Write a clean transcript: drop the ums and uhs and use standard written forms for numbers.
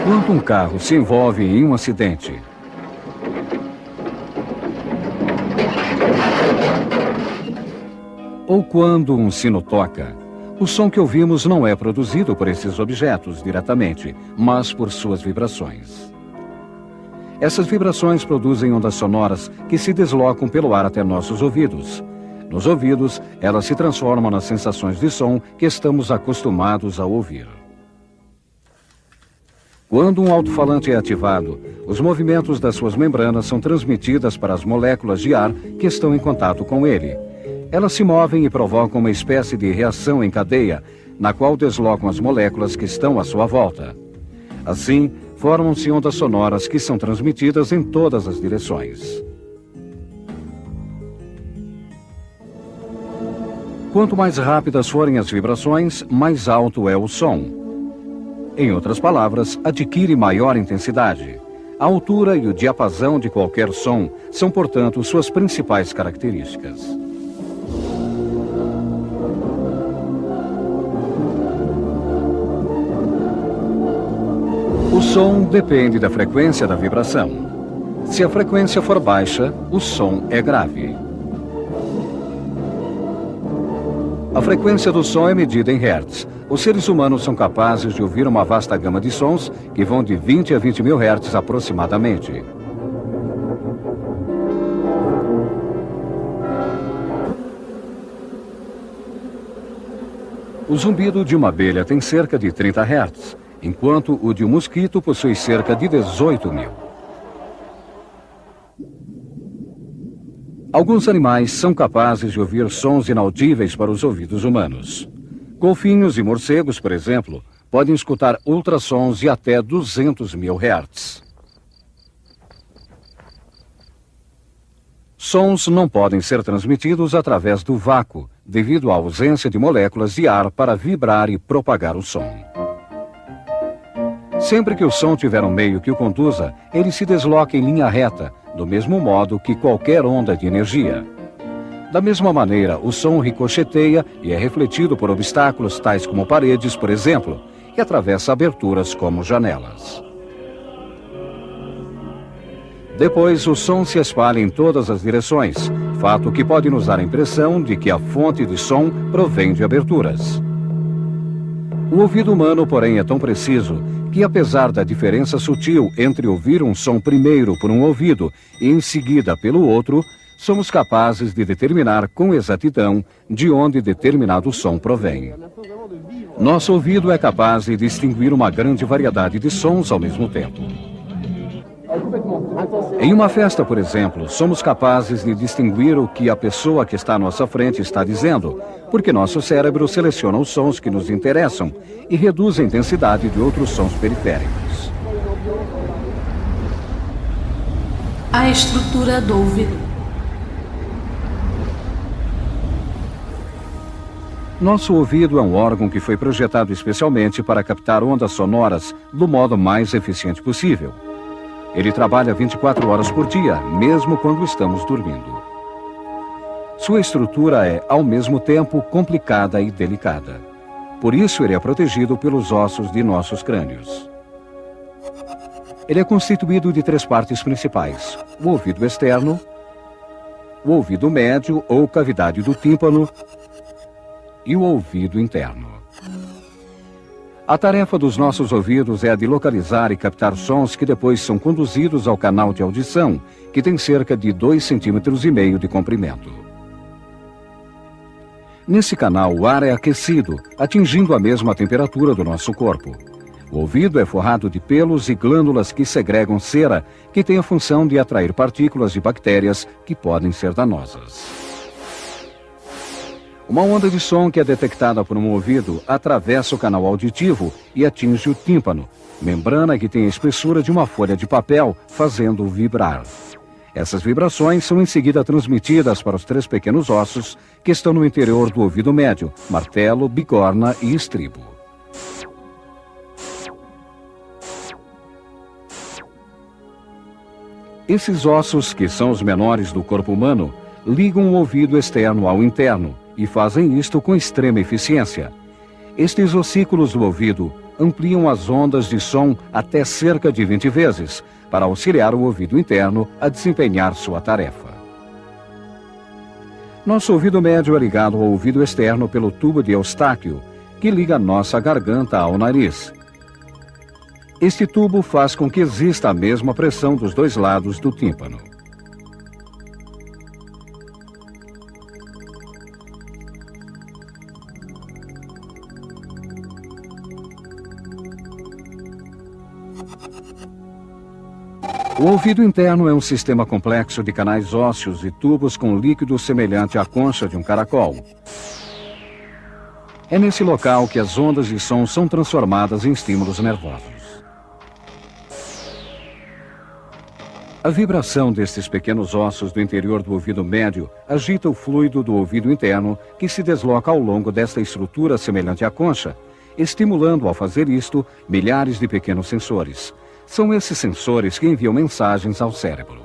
Quando um carro se envolve em um acidente, ou quando um sino toca, o som que ouvimos não é produzido por esses objetos diretamente, mas por suas vibrações. Essas vibrações produzem ondas sonoras que se deslocam pelo ar até nossos ouvidos. Nos ouvidos, elas se transformam nas sensações de som que estamos acostumados a ouvir. Quando um alto-falante é ativado, os movimentos das suas membranas são transmitidas para as moléculas de ar que estão em contato com ele. Elas se movem e provocam uma espécie de reação em cadeia, na qual deslocam as moléculas que estão à sua volta. Assim, formam-se ondas sonoras que são transmitidas em todas as direções. Quanto mais rápidas forem as vibrações, mais alto é o som. Em outras palavras, adquire maior intensidade. A altura e o diapasão de qualquer som são, portanto, suas principais características. O som depende da frequência da vibração. Se a frequência for baixa, o som é grave. A frequência do som é medida em hertz. Os seres humanos são capazes de ouvir uma vasta gama de sons que vão de 20 a 20 mil hertz aproximadamente. O zumbido de uma abelha tem cerca de 30 hertz, enquanto o de um mosquito possui cerca de 18 mil. Alguns animais são capazes de ouvir sons inaudíveis para os ouvidos humanos. Golfinhos e morcegos, por exemplo, podem escutar ultrassons de até 200 mil hertz. Sons não podem ser transmitidos através do vácuo, devido à ausência de moléculas de ar para vibrar e propagar o som. Sempre que o som tiver um meio que o conduza, ele se desloca em linha reta, do mesmo modo que qualquer onda de energia. Da mesma maneira, o som ricocheteia e é refletido por obstáculos tais como paredes, por exemplo, e atravessa aberturas como janelas. Depois, o som se espalha em todas as direções, fato que pode nos dar a impressão de que a fonte de som provém de aberturas. O ouvido humano, porém, é tão preciso que, apesar da diferença sutil entre ouvir um som primeiro por um ouvido e em seguida pelo outro, somos capazes de determinar com exatidão de onde determinado som provém. Nosso ouvido é capaz de distinguir uma grande variedade de sons ao mesmo tempo. Em uma festa, por exemplo, somos capazes de distinguir o que a pessoa que está à nossa frente está dizendo, porque nosso cérebro seleciona os sons que nos interessam e reduz a intensidade de outros sons periféricos. A estrutura do ouvido. Nosso ouvido é um órgão que foi projetado especialmente para captar ondas sonoras do modo mais eficiente possível. Ele trabalha 24 horas por dia, mesmo quando estamos dormindo. Sua estrutura é, ao mesmo tempo, complicada e delicada. Por isso, ele é protegido pelos ossos de nossos crânios. Ele é constituído de 3 partes principais: o ouvido externo, o ouvido médio ou cavidade do tímpano e o ouvido interno. A tarefa dos nossos ouvidos é a de localizar e captar sons que depois são conduzidos ao canal de audição, que tem cerca de 2,5 cm de comprimento. Nesse canal, o ar é aquecido, atingindo a mesma temperatura do nosso corpo. O ouvido é forrado de pelos e glândulas que segregam cera, que tem a função de atrair partículas de bactérias que podem ser danosas. Uma onda de som que é detectada por um ouvido atravessa o canal auditivo e atinge o tímpano, membrana que tem a espessura de uma folha de papel, fazendo-o vibrar. Essas vibrações são em seguida transmitidas para os 3 pequenos ossos que estão no interior do ouvido médio: martelo, bigorna e estribo. Esses ossos, que são os menores do corpo humano, ligam o ouvido externo ao interno, e fazem isto com extrema eficiência. Estes ossículos do ouvido ampliam as ondas de som até cerca de 20 vezes, para auxiliar o ouvido interno a desempenhar sua tarefa. Nosso ouvido médio é ligado ao ouvido externo pelo tubo de Eustáquio, que liga nossa garganta ao nariz. Este tubo faz com que exista a mesma pressão dos dois lados do tímpano. O ouvido interno é um sistema complexo de canais ósseos e tubos com líquido semelhante à concha de um caracol. É nesse local que as ondas de som são transformadas em estímulos nervosos. A vibração destes pequenos ossos do interior do ouvido médio agita o fluido do ouvido interno, que se desloca ao longo desta estrutura semelhante à concha, estimulando ao fazer isto milhares de pequenos sensores. São esses sensores que enviam mensagens ao cérebro.